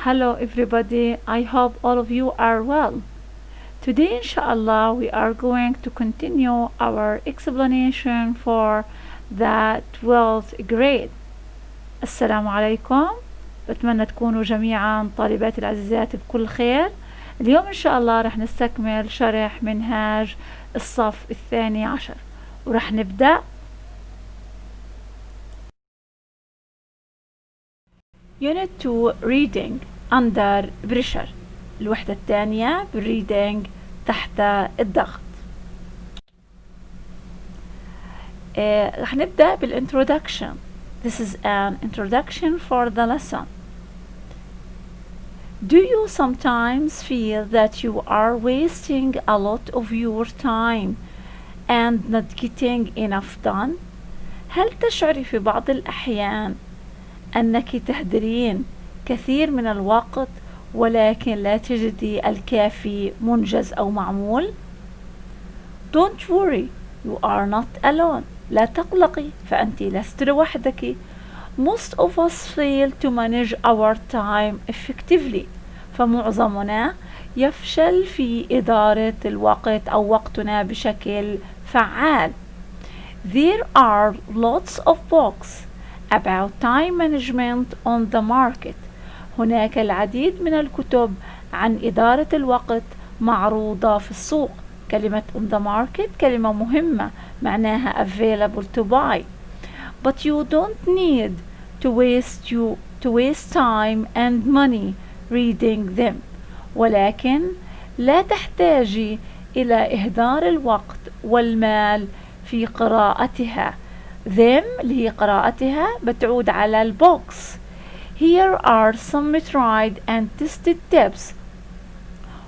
Hello everybody, I hope all of you are well. Today inshallah we are going to continue our explanation for the 12th grade. السلام عليكم، بتمنى تكونوا جميعا طالباتي العزيزات بكل خير. اليوم إن شاء الله رح نستكمل شرح منهاج الصف الثاني عشر ورح نبدأ Unit 2 Reading Under Pressure. الوحدة الثانية بالريدنج تحت الضغط. رح نبدأ بالintroduction. This is an introduction for the lesson. Do you sometimes feel that you are wasting a lot of your time and not getting enough done? هل تشعري في بعض الأحيان أنك تهدرين كثير من الوقت ولكن لا تجدي الكافي منجز أو معمول؟ Don't worry, you are not alone. لا تقلقي، فأنت لست لوحدك. Most of us fail to manage our time effectively. فمعظمنا يفشل في إدارة الوقت أو وقتنا بشكل فعال. There are lots of books about time management on the market. هناك العديد من الكتب عن إدارة الوقت معروضة في السوق. كلمة on the market كلمة مهمة، معناها available to buy. But you don't need to waste time and money reading them. ولكن لا تحتاجي إلى إهدار الوقت والمال في قراءتها. them اللي هي قراءتها بتعود على البوكس. Here are some tried and tested tips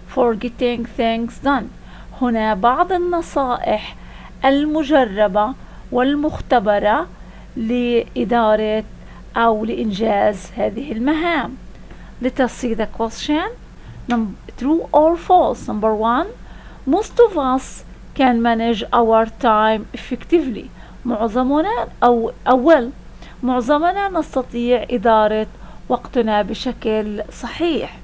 for getting things done. هنا بعض النصائح المجربة والمختبرة لإدارة أو لإنجاز هذه المهام. Let us see the question. True or false? Number 1. Most of us can manage our time effectively. معظمنا نستطيع إدارة وقتنا بشكل صحيح.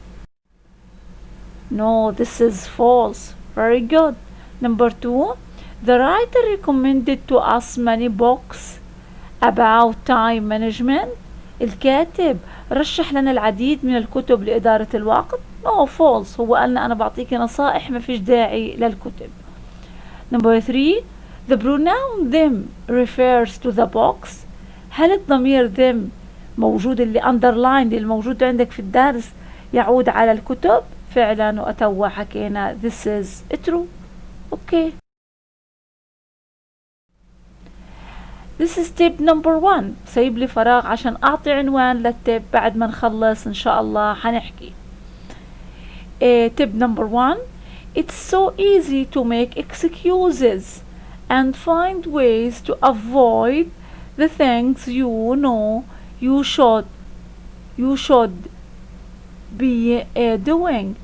No, this is false. Very good. Number 2. The writer recommended to us many books about time management. الكاتب رشح لنا العديد من الكتب لإدارة الوقت. No, false. هو قال لنا أنا بعطيك نصائح ما فيش داعي للكتب. Number 3. The pronoun them refers to the books. هل الضمير them موجود اللي underlined اللي موجود عندك في الدرس يعود على الكتب؟ فعلا وأتوا حكينا this is true. Okay. This is tip number 1. سيب لي فراغ عشان أعطي عنوان للتip بعد ما نخلص إن شاء الله حنحكي. Tip number 1. It's so easy to make excuses and find ways to avoid the things you know you should be doing.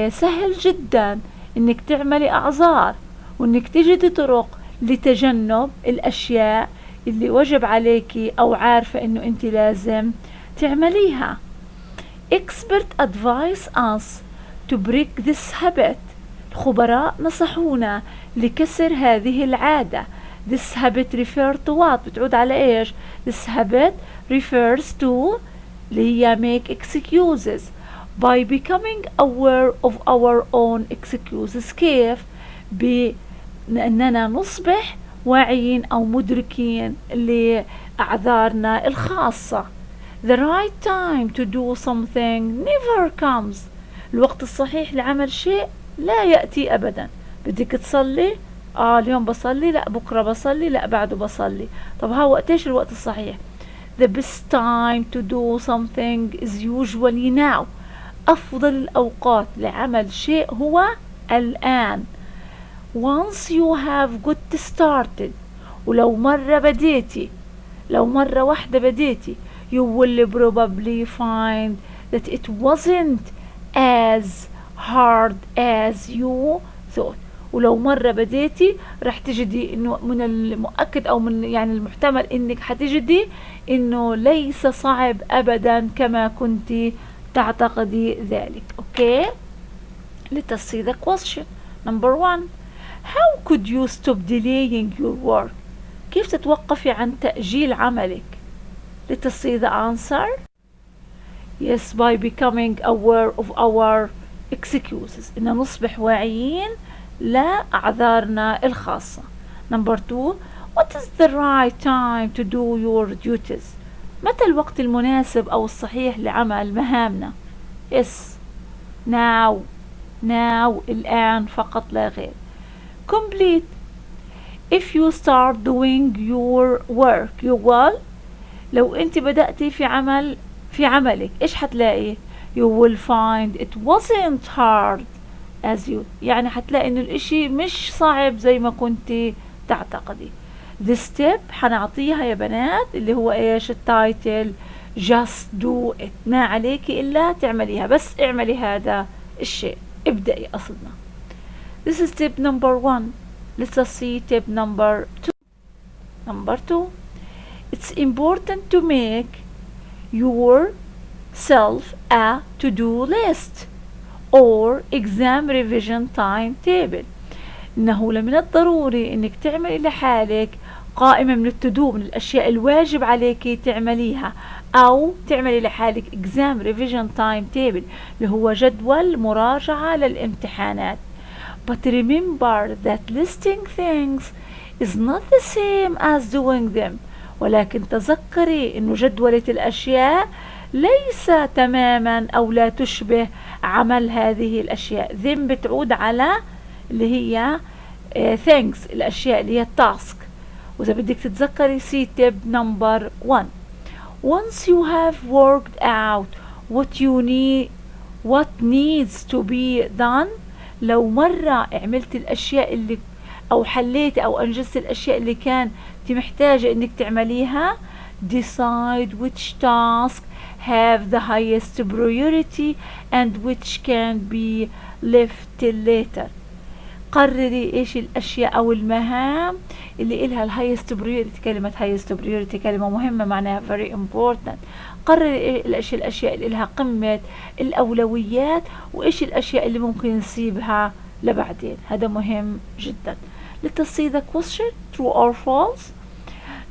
سهل جدا انك تعملي اعذار وانك تجدي طرق لتجنب الاشياء اللي وجب عليكي او عارفة انه انت لازم تعمليها. Expert advise us to break this habit. الخبراء نصحونا لكسر هذه العادة. This habit refer to what؟ بتعود على ايش؟ This habit refers to اللي هي make excuses by becoming aware of our own excuses. كيف؟ بأننا نصبح واعيين أو مدركين لأعذارنا الخاصة. The right time to do something never comes. الوقت الصحيح لعمل شيء لا يأتي أبدا. بدك تصلي؟ اليوم بصلي، لا بكرة بصلي، لا بعده بصلي. طب ها وقتيش الوقت الصحيح؟ The best time to do something is usually now. أفضل الأوقات لعمل شيء هو الآن. Once you have got started. ولو مرة واحدة بديتي you will probably find that it wasn't as hard as you thought. ولو مرة بديتي رح تجدي انه من المؤكد او من يعني المحتمل انك حتجدي انه ليس صعب ابدا كما كنت تعتقدي ذلك. Okay, let us see the question. Number 1. How could you stop delaying your work? كيف تتوقفي عن تأجيل عملك؟ Let us see the answer. Yes, by becoming aware of our excuses. إن نصبح واعيين لأعذارنا الخاصة. Number 2. What is the right time to do your duties? متى الوقت المناسب أو الصحيح لعمل مهامنا؟ Yes, now, الآن فقط لا غير. Complete. If you start doing your work you will. لو أنت بدأتي في عملك إيش حتلاقي؟ You will find it wasn't hard as you. يعني حتلاقي إنه الإشي مش صعب زي ما كنتي تعتقدي. The step حنعطيها يا بنات اللي هو إيش التايتل just do it. ما عليكي إلا تعمليها، بس اعملي هذا الشيء، ابدأي قصدنا. This is tip number 1. Let's see tip number 2. Number 2. It's important to make yourself a to-do list or exam revision timetable. إنه من الضروري إنك تعملي لحالك قائمة من التدو، من الأشياء الواجب عليك تعمليها، أو تعملي لحالك exam revision timetable اللي هو جدول مراجعة للامتحانات. But remember that listing things is not the same as doing them. ولكن تذكري إنه جدولة الأشياء ليس تماما أو لا تشبه عمل هذه الأشياء. them بتعود على اللي هي things، الأشياء اللي هي التاسك. وإذا بدك تتذكري see tip number 1. Once you have worked out what needs to be done. لو مرة عملت الأشياء اللي أو حليت أو أنجزت الأشياء اللي كان محتاجة إنك تعمليها. decide which tasks have the highest priority and which can be left till later. قرري إيش الأشياء أو المهام اللي إلها الهايست priority. كلمة highest priority كلمة مهمة، معناها very important. قرري إيش الأشياء اللي إلها قمة الأولويات، وإيش الأشياء اللي ممكن نسيبها لبعدين. هذا مهم جدا. Let us see the question, true or false.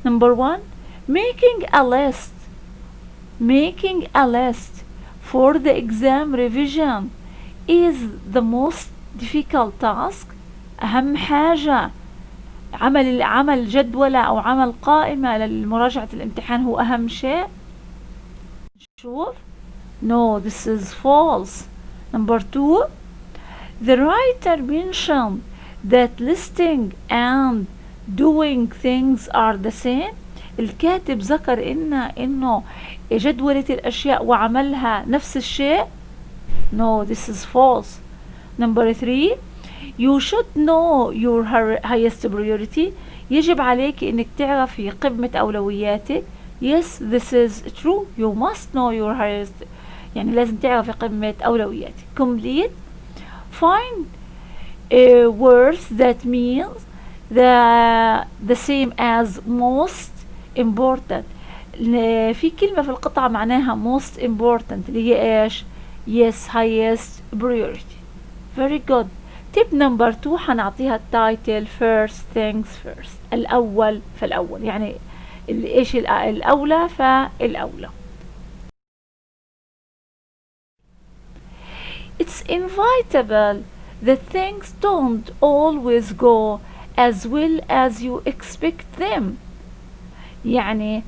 Number 1. Making a list for the exam revision is the most difficult task. أهم حاجة عمل جدولة أو عمل قائمة لمراجعة الامتحان هو أهم شيء. شوف. No, this is false. Number 2. The writer mentioned that listing and doing things are the same. الكاتب ذكر إنه جدولة الأشياء وعملها نفس الشيء. No, this is false. Number 3. You should know your highest priority. يجب عليك إنك تعرفي قمة أولوياتك. Yes, this is true. You must know your highest. يعني لازم تعرفي قمة أولوياتك. Complete. Find words that means the same as most important. في كلمة في القطعة معناها most important اللي هي إيش؟ Yes, highest priority. Very good. tip number 2 حنعطيها التايتل first things first. الأول فالأول، يعني إيش الأولى فالأولى. It's inevitable that things don't always go as well as you expect them. يعني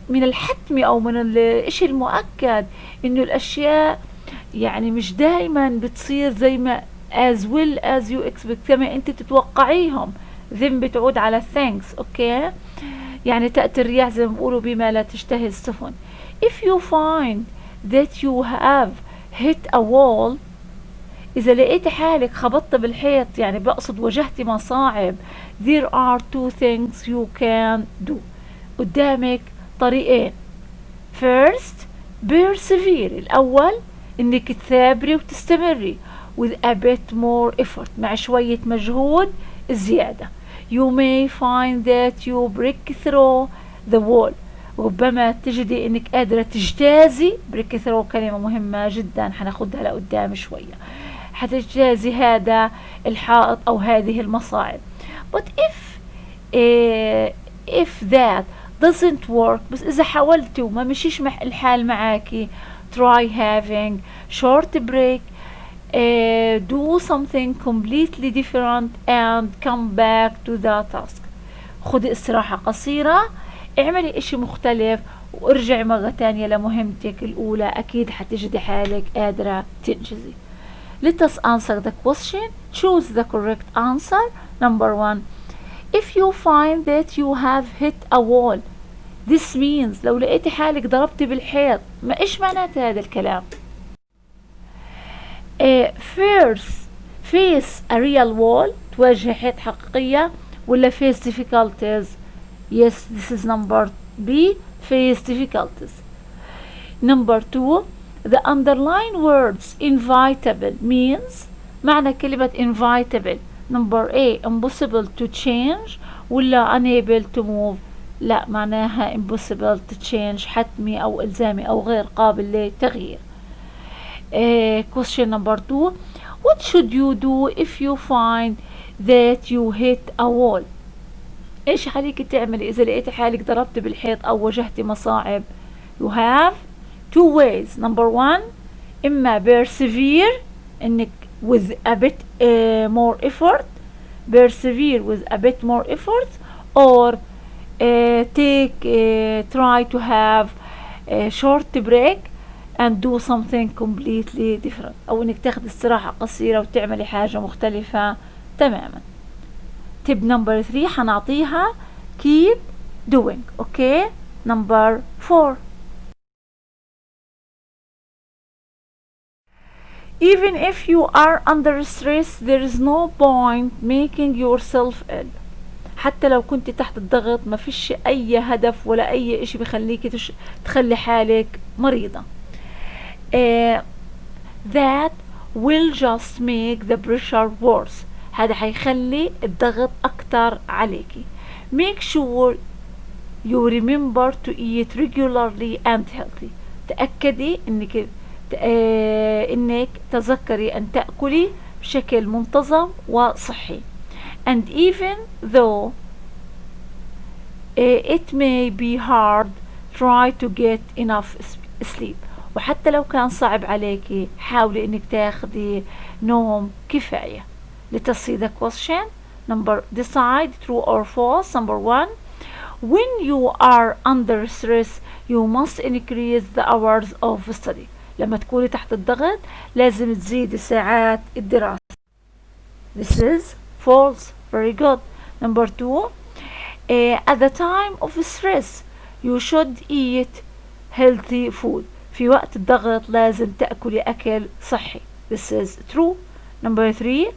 من الحتمي أو من الشيء المؤكد إنه الأشياء يعني مش دائما بتصير زي ما as well as you expect، كما أنت تتوقعيهم. them بتعود على things. أوكي، يعني تأتي الرياح زي ما بيقولوا بما لا تشتهي السفن. if you find that you have hit a wall. إذا لقيت حالك خبطت بالحيط، يعني بقصد واجهتي مصاعب. there are two things you can do. قدامك طريقين. first persevere. الأول إنك تثابري وتستمري with a bit more effort، مع شوية مجهود زيادة. you may find that you break through the wall. ربما تجدي انك قادرة تجتازي، بريك ثرو كلمة مهمة جدا حناخدها لقدام شوية، حتجتازي هذا الحائط او هذه المصاعب. but if that doesn't work، بس اذا حاولتي وما مشيش الحال معاكي، try having short break. Do something completely different and come back to the task. خدي استراحة قصيرة، اعملي اشي مختلف وارجعي مرة تانية لمهمتك الأولى، أكيد حتجدي حالك قادرة تنجزي. Let us answer the question. Choose the correct answer. Number 1. If you find that you have hit a wall, this means لو لقيتي حالك ضربتي بالحيط، ما إيش معنات هذا الكلام؟ First, face a real wall، تواجه حيط حقيقية، ولا face difficulties؟ Yes, this is number B, face difficulties. Number 2, the underlined words inevitable means، معنى كلمة inevitable. Number A, impossible to change ولا unable to move؟ لا، معناها impossible to change، حتمي أو إلزامي أو غير قابل للتغيير. Question number 2, what should you do if you find that you hit a wall؟ ايش عليك تعملي اذا لقيتي حالك ضربتي بالحيط او واجهتي مصاعب؟ You have two ways. Number 1, اما persevere، انك with a bit more effort، persevere with a bit more effort، or try to have a short break and do something completely different، او انك تاخدي استراحة قصيرة وتعملي حاجة مختلفة تماما. tip number 3 حنعطيها keep doing. okay. Number 4, even if you are under stress there is no point making yourself ill. حتى لو كنت تحت الضغط ما فيش اي هدف ولا اي اشي بخليك تخلي حالك مريضة. that will just make the pressure worse، هذا حيخلي الضغط أكتر عليكي. make sure you remember to eat regularly and healthy، تأكدي انك تذكري ان تأكلي بشكل منتظم وصحي. and even though it may be hard try to get enough sleep، وحتى لو كان صعب عليكي حاولي انك تاخدي نوم كفاية. Let us see the question. Decide true or false. Number 1, when you are under stress you must increase the hours of study. لما تكوني تحت الضغط لازم تزيدي ساعات الدراسة. This is false. Very good. Number 2, at the time of stress you should eat healthy food. في وقت الضغط لازم تأكلي أكل صحي. This is true. Number 3,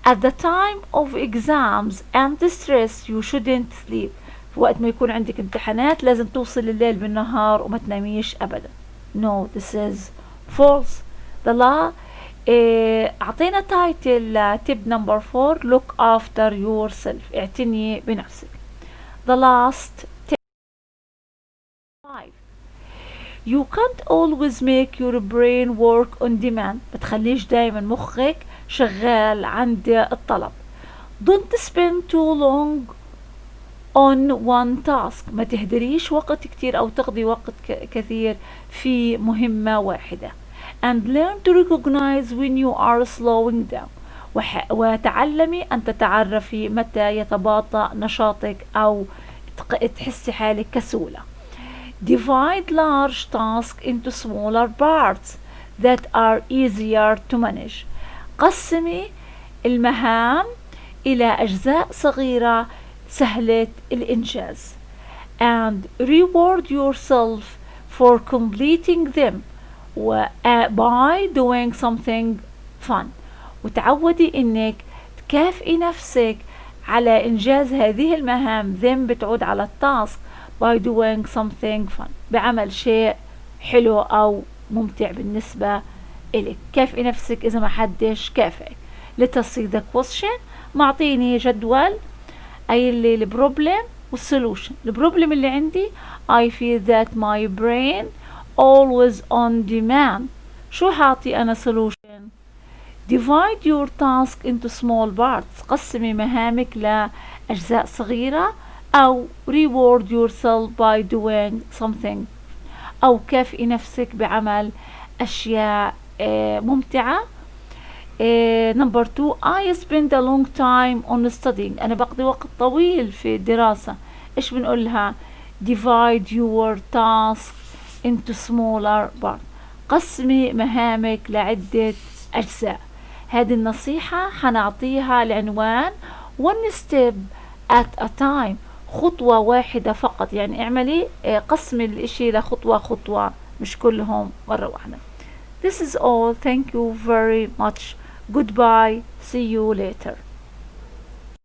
at the time of exams and stress you shouldn't sleep. في وقت ما يكون عندك امتحانات لازم توصل الليل بالنهار وما تناميش أبدا. No, this is false. The law. أعطينا تايتل tip number 4, look after yourself، اعتني بنفسك. The last tip 5, you can't always make your brain work on demand، بتخليش دايما مخك شغال عند الطلب. don't spend too long on one task، ما تهدريش وقت كتير أو تقضي وقت كثير في مهمة واحدة. and learn to recognize when you are slowing down، وتعلمي أن تتعرفي متى يتباطأ نشاطك أو تحسي حالك كسولة. divide large tasks into smaller parts that are easier to manage، قسمي المهام إلى أجزاء صغيرة سهلة الإنجاز. and reward yourself for completing them by doing something fun، وتعودي إنك تكافئي نفسك على إنجاز هذه المهام. them بتعود على التاسك by doing something fun، بعمل شيء حلو أو ممتع بالنسبة إلك. كافئي نفسك إذا ما حدش كافئك. let us see the question. معطيني جدول قايل لي البروبلم والسولوشن. البروبلم اللي عندي I feel that my brain always on demand. شو حاطي أنا solution؟ divide your task into small parts. قسمي مهامك لأجزاء صغيرة، أو reward yourself by doing something، أو كافئي نفسك بعمل أشياء ممتعة. number 2 I spend a long time on studying. أنا بقضي وقت طويل في الدراسة. إيش بنقولها؟ divide your task into smaller parts. قسمي مهامك لعدة أجزاء. هذه النصيحة حنعطيها العنوان one step at a time، خطوة واحدة فقط. يعني اعملي قسمي الاشي لخطوة خطوة، مش كلهم مرة واحدة. This is all. Thank you very much. Goodbye. See you later.